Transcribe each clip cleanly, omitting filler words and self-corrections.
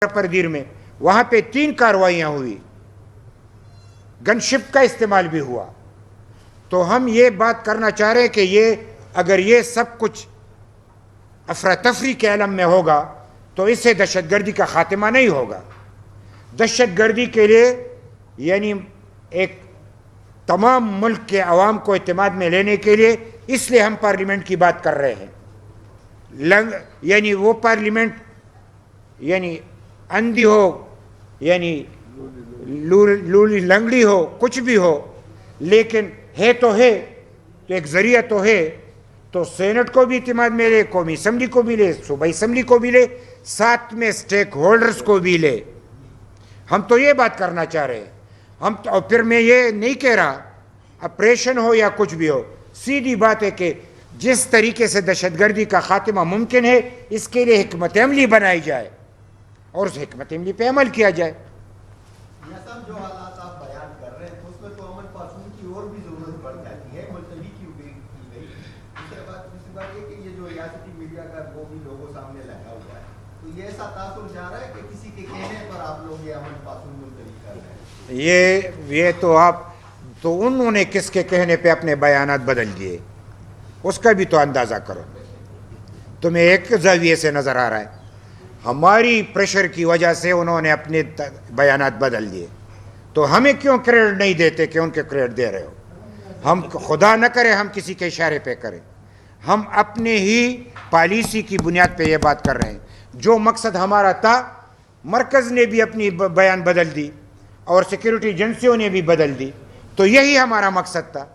پردیر میں وہاں پہ 3 کارروائیاں ہوئی، گن شپ کا استعمال بھی ہوا. تو ہم یہ بات کرنا چاہ رہے ہیں کہ اگر یہ سب کچھ افراتفری کے عالم میں ہوگا تو اس سے دہشت گردی کا خاتمہ نہیں ہوگا. دہشت گردی کے لیے یعنی ایک تمام ملک کے عوام کو اعتماد میں لینے کے لیے اس لیے ہم پارلیمنٹ کی بات کر رہے ہیں. یعنی وہ پارلیمنٹ یعنی اندھی ہو، یعنی لولی لنگڑی ہو، کچھ بھی ہو، لیکن ہے تو ایک ذریعہ تو ہے. تو سینٹ کو بھی اعتماد میں لے، قومی اسمبلی کو بھی لے، صوبائی اسمبلی کو بھی لے، ساتھ میں سٹیک ہولڈرز کو بھی لے. ہم تو یہ بات کرنا چاہ رہے ہیں. اور پھر میں یہ نہیں کہہ رہا آپریشن ہو یا کچھ بھی ہو، سیدھی بات ہے کہ جس طریقے سے دہشت گردی کا خاتمہ ممکن ہے اس کے لیے حکمت عملی بنائی جائے اور اس حکمت عملی پہ عمل کیا جائے. جو حالات آپ بیان کر رہے ہیں اس میں تو امن پاسون کی اور بھی ضرورت پڑ جاتی ہے، ملتوی کی گئی. دوسری بات یہ کہ یہ جو ریاستی میڈیا کا وہ بھی لوگوں سامنے لگا ہوا ہے، تو یہ ایسا تاثر جا رہا ہے کہ کسی کے کہنے پر آپ لوگ یہ امن پاسون ملتوی کر رہے ہیں. یہ تو انہوں نے کس کے کہنے پہ اپنے بیانات بدل دیے اس کا بھی تو اندازہ کرو. تمہیں ایک زاویے سے نظر آ رہا ہے ہماری پریشر کی وجہ سے انہوں نے اپنے بیانات بدل دیے. تو ہمیں کیوں کریڈٹ نہیں دیتے کہ ان کے کریڈٹ دے رہے ہو؟ ہم خدا نہ کرے ہم کسی کے اشارے پہ کریں، ہم اپنے ہی پالیسی کی بنیاد پہ یہ بات کر رہے ہیں. جو مقصد ہمارا تھا مرکز نے بھی اپنی بیان بدل دی اور سیکیورٹی ایجنسیوں نے بھی بدل دی، تو یہی ہمارا مقصد تھا.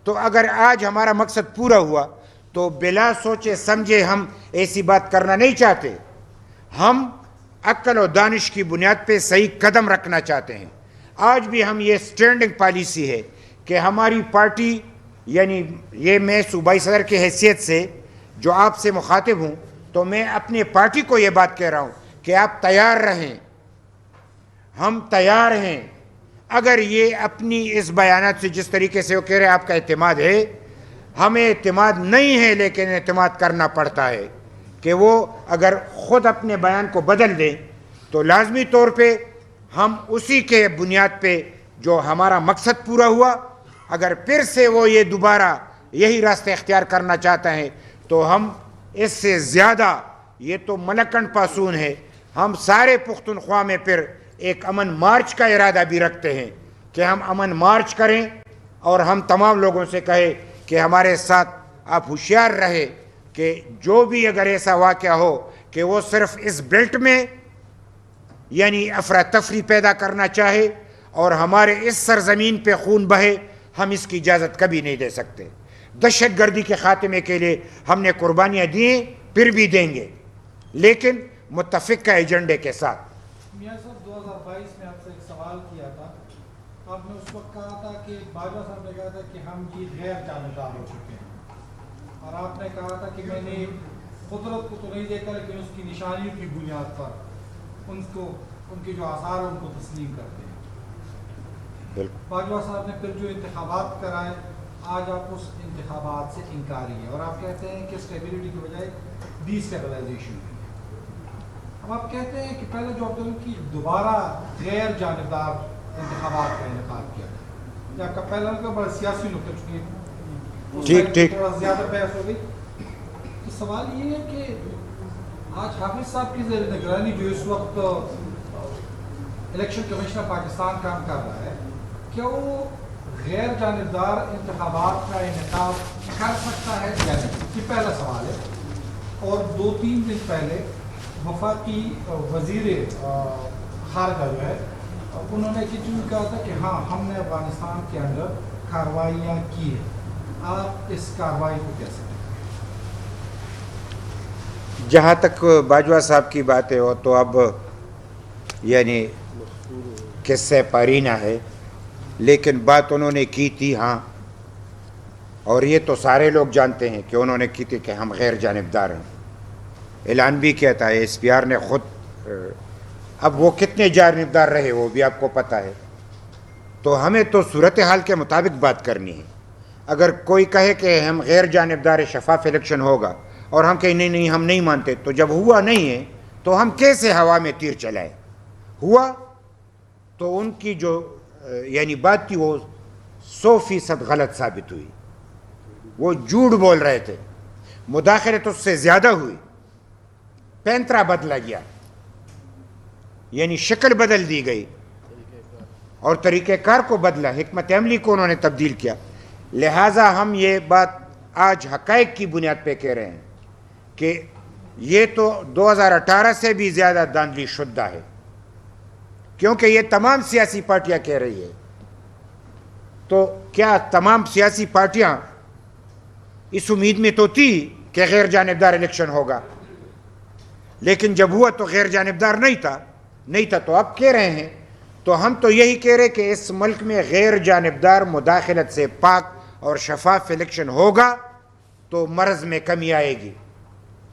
تو اگر آج ہمارا مقصد پورا ہوا تو بلا سوچے سمجھے ہم ایسی بات کرنا نہیں چاہتے. ہم عقل و دانش کی بنیاد پہ صحیح قدم رکھنا چاہتے ہیں. آج بھی ہم یہ سٹینڈنگ پالیسی ہے کہ ہماری پارٹی یعنی یہ میں صوبائی صدر کی حیثیت سے جو آپ سے مخاطب ہوں تو میں اپنے پارٹی کو یہ بات کہہ رہا ہوں کہ آپ تیار رہیں، ہم تیار ہیں. اگر یہ اپنی اس بیانات سے جس طریقے سے وہ کہہ رہے ہیں آپ کا اعتماد ہے، ہمیں اعتماد نہیں ہے لیکن اعتماد کرنا پڑتا ہے کہ وہ اگر خود اپنے بیان کو بدل دیں تو لازمی طور پہ ہم اسی کے بنیاد پہ جو ہمارا مقصد پورا ہوا، اگر پھر سے وہ یہ دوبارہ یہی راستہ اختیار کرنا چاہتا ہے تو ہم اس سے زیادہ، یہ تو ملکنڈ پاسون ہے، ہم سارے پختونخوا میں پھر ایک امن مارچ کا ارادہ بھی رکھتے ہیں کہ ہم امن مارچ کریں اور ہم تمام لوگوں سے کہیں کہ ہمارے ساتھ آپ ہوشیار رہے کہ جو بھی اگر ایسا واقعہ ہو کہ وہ صرف اس بیلٹ میں یعنی افراتفری پیدا کرنا چاہے اور ہمارے اس سرزمین پہ خون بہے، ہم اس کی اجازت کبھی نہیں دے سکتے. دہشت گردی کے خاتمے کے لیے ہم نے قربانیاں دی، پھر بھی دیں گے، لیکن متفقہ ایجنڈے کے ساتھ. میاں صاحب 2022 میں آپ سے ایک سوال کیا تھا، آپ نے اس وقت کہا تھا کہ باجوہ صاحب نے کہا تھا کہ ہم جیت غیر جانبدار ہو چکے ہیں، اور آپ نے کہا تھا کہ میں نے قدرت کو تو نہیں دیکھا لیکن اس کی نشانیوں کی بنیاد پر ان کے جو آثار ہیں ان کو تسلیم کرتے ہیں. باجوہ صاحب نے پھر جو انتخابات کرائے، آج آپ اس انتخابات سے انکاری ہیں اور آپ کہتے ہیں کہ اسٹیبلٹی کی بجائے ڈی اسٹیبلائزیشن ہے. اب آپ کہتے ہیں کہ پہلے جو عبداللہ کی دوبارہ غیر جانبدار انتخابات کا انعقاد کیا گیا، یہ آپ کا پہلا بڑا سیاسی نقطہ چکی ہے، تھوڑا زیادہ بحث ہو گئی. تو سوال یہ ہے کہ آج حافظ صاحب کی زیر نگرانی جو اس وقت الیکشن کمیشنر پاکستان کام کر رہا ہے، کیا وہ غیر جانبدار انتخابات کا انعقاد کر سکتا ہے یا نہیں؟ یہ پہلا سوال ہے. اور 2-3 دن پہلے وفاقی وزیر خارجہ جو ہے انہوں نے ایٹیٹیوڈ کہا تھا کہ ہاں ہم نے افغانستان کے اندر کارروائیاں کی ہیں. آپ اس کارروائی کو کیسے دیکھیں؟ جہاں تک باجوہ صاحب کی بات ہے وہ تو اب یعنی قصہ پارینہ ہے، لیکن بات انہوں نے کی تھی ہاں، اور یہ تو سارے لوگ جانتے ہیں کہ انہوں نے کی تھی کہ ہم غیر جانبدار ہیں. اعلان بھی کیا تھا ایس پی آر نے خود. اب وہ کتنے جانبدار رہے وہ بھی آپ کو پتہ ہے. تو ہمیں تو صورتحال کے مطابق بات کرنی ہے. اگر کوئی کہے کہ ہم غیر جانبدار شفاف الیکشن ہوگا اور ہم کہیں نہیں ہم نہیں مانتے، تو جب ہوا نہیں ہے تو ہم کیسے ہوا میں تیر چلائیں؟ ہوا تو ان کی جو یعنی بات تھی وہ 100% غلط ثابت ہوئی. وہ جھوٹ بول رہے تھے. مداخلت اس سے زیادہ ہوئی. پینترا بدلا گیا، یعنی شکل بدل دی گئی اور طریقہ کار کو بدلا، حکمت عملی کو انہوں نے تبدیل کیا. لہٰذا ہم یہ بات آج حقائق کی بنیاد پہ کہہ رہے ہیں کہ یہ تو 2018 سے بھی زیادہ دھاندلی شدہ ہے، کیونکہ یہ تمام سیاسی پارٹیاں کہہ رہی ہے. تو کیا تمام سیاسی پارٹیاں اس امید میں تو تھی کہ غیر جانبدار الیکشن ہوگا، لیکن جب ہوا تو غیر جانبدار نہیں تھا تو اب کہہ رہے ہیں. تو ہم تو یہی کہہ رہے کہ اس ملک میں غیر جانبدار مداخلت سے پاک اور شفاف الیکشن ہوگا تو مرض میں کمی آئے گی،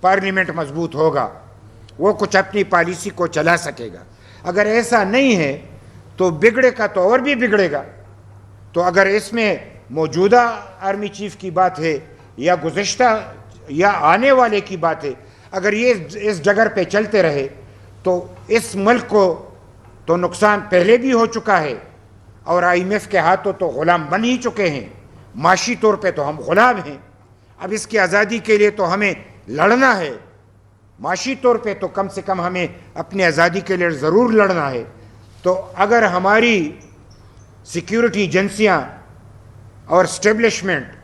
پارلیمنٹ مضبوط ہوگا، وہ کچھ اپنی پالیسی کو چلا سکے گا. اگر ایسا نہیں ہے تو بگڑے کا تو اور بھی بگڑے گا. تو اگر اس میں موجودہ آرمی چیف کی بات ہے یا گزشتہ یا آنے والے کی بات ہے، اگر یہ اس جگر پہ چلتے رہے تو اس ملک کو تو نقصان پہلے بھی ہو چکا ہے، اور IMF کے ہاتھوں تو غلام بن ہی چکے ہیں. معاشی طور پہ تو ہم غلام ہیں. اب اس کی آزادی کے لیے تو ہمیں لڑنا ہے. معاشی طور پہ تو کم سے کم ہمیں اپنی آزادی کے لیے ضرور لڑنا ہے. تو اگر ہماری سیکیورٹی ایجنسیاں اور اسٹیبلشمنٹ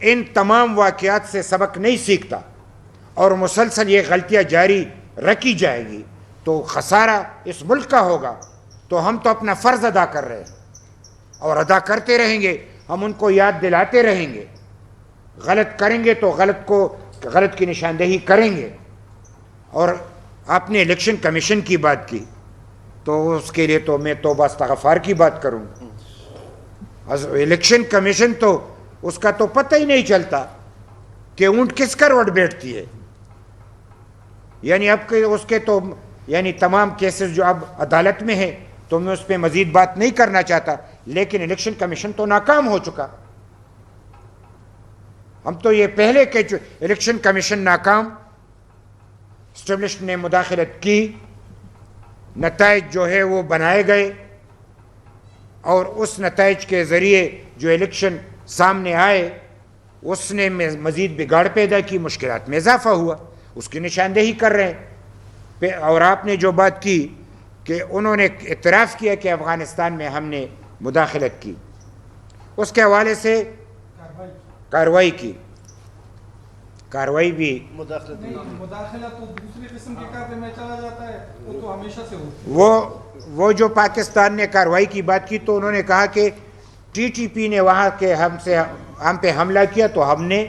ان تمام واقعات سے سبق نہیں سیکھتا اور مسلسل یہ غلطیاں جاری رکھی جائے گی تو خسارہ اس ملک کا ہوگا. تو ہم تو اپنا فرض ادا کر رہے ہیں اور ادا کرتے رہیں گے. ہم ان کو یاد دلاتے رہیں گے. غلط کریں گے تو غلط کی نشاندہی کریں گے. اور آپ نے الیکشن کمیشن کی بات کی تو اس کے لیے تو میں توبہ استغفار کی بات کروں. الیکشن کمیشن تو اس کا تو پتہ ہی نہیں چلتا کہ اونٹ کس کروٹ بیٹھتی ہے. یعنی اب کہ اس کے تو یعنی تمام کیسز جو اب عدالت میں ہیں تو میں اس پہ مزید بات نہیں کرنا چاہتا، لیکن الیکشن کمیشن تو ناکام ہو چکا. ہم تو یہ پہلے کہ الیکشن کمیشن ناکام، اسٹیبلشمنٹ نے مداخلت کی، نتائج جو ہے وہ بنائے گئے اور اس نتائج کے ذریعے جو الیکشن سامنے آئے اس نے مزید بگاڑ پیدا کی، مشکلات میں اضافہ ہوا. اس کی نشاندہی کر رہے ہیں. اور آپ نے جو بات کی کہ انہوں نے اعتراف کیا کہ افغانستان میں ہم نے مداخلت کی، اس کے حوالے سے کارروائی کی. کارروائی بھی مداخلت تو دوسری قسم کے کارروائی میں چلا جاتا ہے، وہ تو ہمیشہ سے ہوتی ہے. وہ جو پاکستان نے کارروائی کی بات کی تو انہوں نے کہا کہ TTP نے وہاں کے ہم پہ حملہ کیا تو ہم نے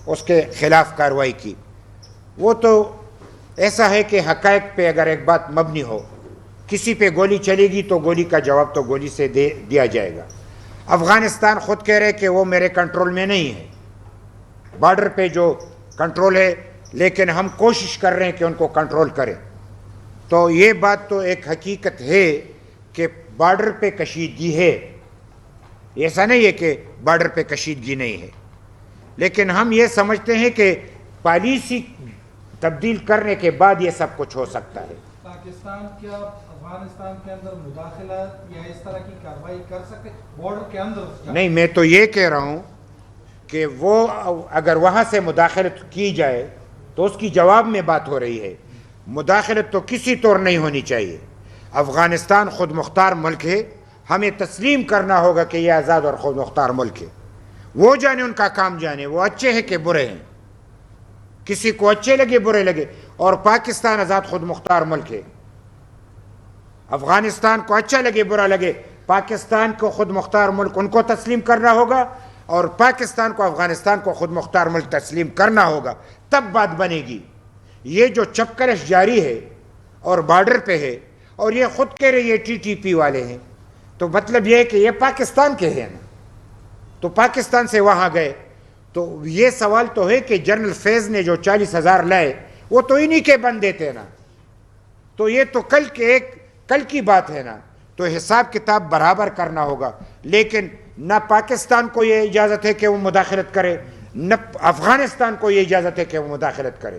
اس کے خلاف کارروائی کی. وہ تو ایسا ہے کہ حقائق پہ اگر ایک بات مبنی ہو، کسی پہ گولی چلے گی تو گولی کا جواب تو گولی سے دیا جائے گا. افغانستان خود کہہ رہے کہ وہ میرے کنٹرول میں نہیں ہے، بارڈر پہ جو کنٹرول ہے، لیکن ہم کوشش کر رہے ہیں کہ ان کو کنٹرول کریں. تو یہ بات تو ایک حقیقت ہے کہ بارڈر پہ کشیدگی ہے. ایسا نہیں ہے کہ بارڈر پہ کشیدگی نہیں ہے، لیکن ہم یہ سمجھتے ہیں کہ پالیسی تبدیل کرنے کے بعد یہ سب کچھ ہو سکتا ہے. پاکستان کیا افغانستان کے اندر مداخلت یا اس طرح کی کارروائی کر سکتے بارڈر کے اندر؟ نہیں، میں تو یہ کہہ رہا ہوں کہ وہ اگر وہاں سے مداخلت کی جائے تو اس کی جواب میں بات ہو رہی ہے. مداخلت تو کسی طور نہیں ہونی چاہیے. افغانستان خود مختار ملک ہے، ہمیں تسلیم کرنا ہوگا کہ یہ آزاد اور خود مختار ملک ہے. وہ جانے، ان کا کام جانے، وہ اچھے ہیں کہ برے ہیں، کسی کو اچھے لگے برے لگے. اور پاکستان آزاد خود مختار ملک ہے. افغانستان کو اچھا لگے برا لگے، پاکستان کو خود مختار ملک ان کو تسلیم کرنا ہوگا اور پاکستان کو افغانستان کو خود مختار ملک تسلیم کرنا ہوگا، تب بات بنے گی. یہ جو چپکرش جاری ہے اور بارڈر پہ ہے اور یہ خود کہہ رہے یہ TTP والے ہیں، تو مطلب یہ ہے کہ یہ پاکستان کے ہیں نا، تو پاکستان سے وہاں گئے. تو یہ سوال تو ہے کہ جنرل فیض نے جو 40,000 لائے وہ تو انہی کے بندے تھے نا. تو یہ تو کل کی بات ہے نا. تو حساب کتاب برابر کرنا ہوگا. لیکن نہ پاکستان کو یہ اجازت ہے کہ وہ مداخلت کرے، نہ افغانستان کو یہ اجازت ہے کہ وہ مداخلت کرے.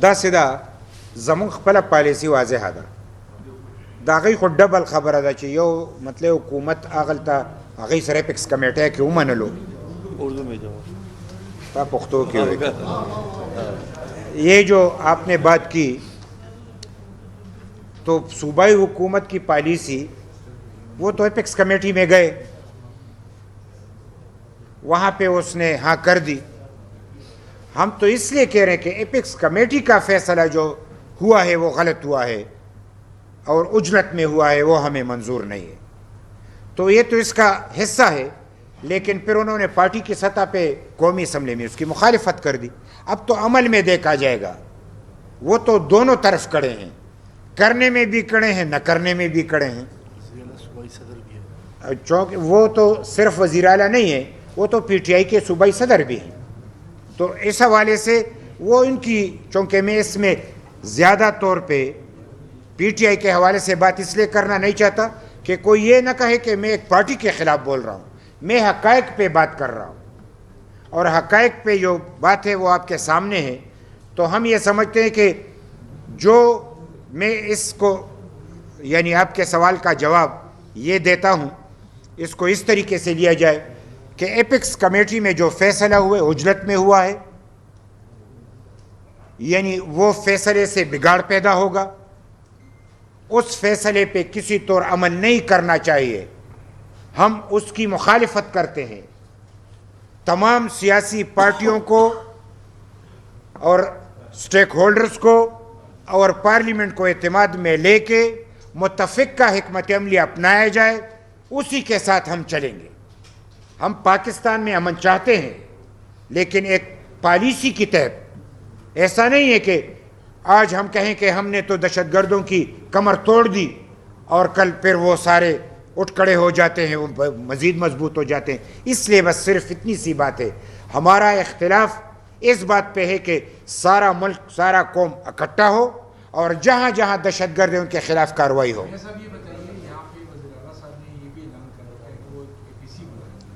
دا سدا زمون خپل پالیسی واضحه ده، دا غي خو ډبل خبره ده چې یو مطلب حکومت اغلتا هغه سره پیکس کمیټه کې ومنلو اردو میں جاؤ تا پختو کې وي. یہ جو آپ نے بات کی تو صوبائی حکومت کی پالیسی وہ تو اپیکس کمیٹی میں گئے، وہاں پہ اس نے ہاں کر دی. ہم تو اس لیے کہہ رہے ہیں کہ اپیکس کمیٹی کا فیصلہ جو ہوا ہے وہ غلط ہوا ہے اور اجلت میں ہوا ہے، وہ ہمیں منظور نہیں ہے. تو یہ تو اس کا حصہ ہے، لیکن پھر انہوں نے پارٹی کی سطح پہ قومی اسمبلی میں اس کی مخالفت کر دی. اب تو عمل میں دیکھا جائے گا. وہ تو دونوں طرف کڑے ہیں، کرنے میں بھی کڑے ہیں، نہ کرنے میں بھی کڑے ہیں. چونکہ وہ تو صرف وزیر اعلیٰ نہیں ہے، وہ تو پی ٹی آئی کے صوبائی صدر بھی ہیں. تو اس حوالے سے وہ ان کی، چونکہ میں اس میں زیادہ طور پہ پی ٹی آئی کے حوالے سے بات اس لیے کرنا نہیں چاہتا کہ کوئی یہ نہ کہے کہ میں ایک پارٹی کے خلاف بول رہا ہوں. میں حقائق پہ بات کر رہا ہوں، اور حقائق پہ جو بات ہے وہ آپ کے سامنے ہے. تو ہم یہ سمجھتے ہیں کہ جو میں اس کو یعنی آپ کے سوال کا جواب یہ دیتا ہوں، اس کو اس طریقے سے لیا جائے کہ ایپکس کمیٹی میں جو فیصلہ ہوئے اجلت میں ہوا ہے، یعنی وہ فیصلے سے بگاڑ پیدا ہوگا، اس فیصلے پہ کسی طور عمل نہیں کرنا چاہیے. ہم اس کی مخالفت کرتے ہیں. تمام سیاسی پارٹیوں کو اور سٹیک ہولڈرز کو اور پارلیمنٹ کو اعتماد میں لے کے متفقہ حکمت عملی اپنایا جائے، اسی کے ساتھ ہم چلیں گے. ہم پاکستان میں امن چاہتے ہیں، لیکن ایک پالیسی کی تحت. ایسا نہیں ہے کہ آج ہم کہیں کہ ہم نے تو دہشت گردوں کی کمر توڑ دی اور کل پھر وہ سارے اٹھ کھڑے ہو جاتے ہیں، وہ مزید مضبوط ہو جاتے ہیں. اس لیے بس صرف اتنی سی بات ہے. ہمارا اختلاف اس بات پہ ہے کہ سارا ملک، سارا قوم اکٹھا ہو اور جہاں جہاں دہشت گرد ہیں ان کے خلاف کارروائی ہو. صاحب یہ بتائیے، یہاں پہ وزیر اعلیٰ صاحب نے یہ بھی اعلان کر رکھا ہے کہ وہ اے پی سی بلائیں گے.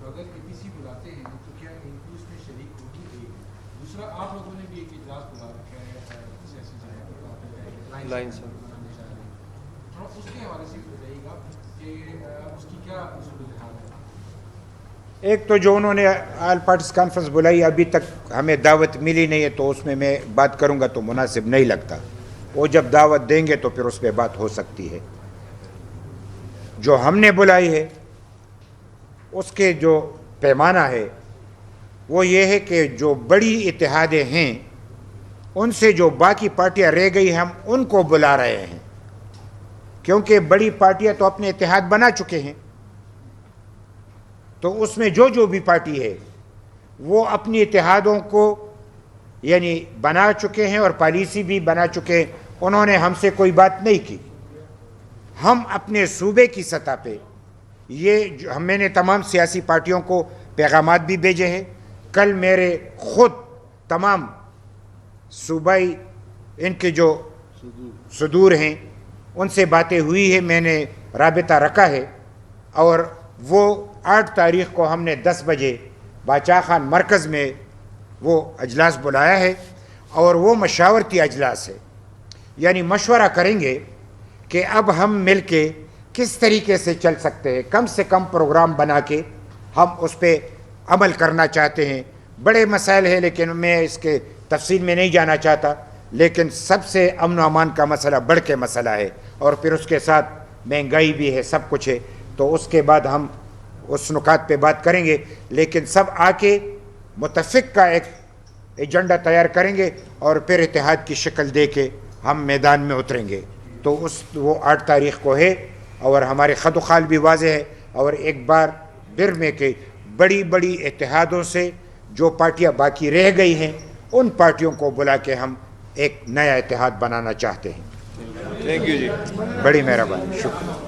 تو اگر اے پی سی بلاتے ہیں تو کیا ان کی اس میں شریک ہوگی؟ ایک دوسرا، آپ لوگوں نے بھی ایک اجلاس بلا رکھا ہے سیاسی جگہ لائن سے، تھوڑا اس کے حوالے سے بتائیے گا کہ اس کی کیا صورتحال ہے. ایک تو جو انہوں نے آل پارٹیز کانفرنس بلائی، ابھی تک ہمیں دعوت ملی نہیں ہے، تو اس میں بات کروں گا تو مناسب نہیں لگتا. وہ جب دعوت دیں گے تو پھر اس پہ بات ہو سکتی ہے. جو ہم نے بلائی ہے اس کے جو پیمانہ ہے وہ یہ ہے کہ جو بڑی اتحادیں ہیں ان سے جو باقی پارٹیاں رہ گئی ہیں ہم ان کو بلا رہے ہیں، کیونکہ بڑی پارٹیاں تو اپنے اتحاد بنا چکے ہیں. تو اس میں جو بھی پارٹی ہے وہ اپنی اتحادوں کو یعنی بنا چکے ہیں اور پالیسی بھی بنا چکے ہیں. انہوں نے ہم سے کوئی بات نہیں کی. ہم اپنے صوبے کی سطح پہ یہ میں نے تمام سیاسی پارٹیوں کو پیغامات بھی بھیجے ہیں. کل میرے خود تمام صوبائی ان کے جو صدور ہیں ان سے باتیں ہوئی ہے, میں نے رابطہ رکھا ہے, اور وہ 8 تاریخ کو ہم نے 10 بجے باچا خان مرکز میں وہ اجلاس بلایا ہے, اور وہ مشاورتی اجلاس ہے. یعنی مشورہ کریں گے کہ اب ہم مل کے کس طریقے سے چل سکتے ہیں. کم سے کم پروگرام بنا کے ہم اس پہ عمل کرنا چاہتے ہیں. بڑے مسائل ہیں لیکن میں اس کے تفصیل میں نہیں جانا چاہتا, لیکن سب سے امن و امان کا مسئلہ بڑھ کے مسئلہ ہے, اور پھر اس کے ساتھ مہنگائی بھی ہے, سب کچھ ہے. تو اس کے بعد ہم اس نکات پہ بات کریں گے, لیکن سب آ کے متفق کا ایک ایجنڈا تیار کریں گے, اور پھر اتحاد کی شکل دے کے ہم میدان میں اتریں گے. تو وہ 8 تاریخ کو ہے, اور ہمارے خط و خال بھی واضح ہے. اور ایک بار پھر میں کہ بڑی بڑی اتحادوں سے جو پارٹیاں باقی رہ گئی ہیں ان پارٹیوں کو بلا کے ہم ایک نیا اتحاد بنانا چاہتے ہیں. تھینک یو جی. بڑی مہربانی, شکریہ.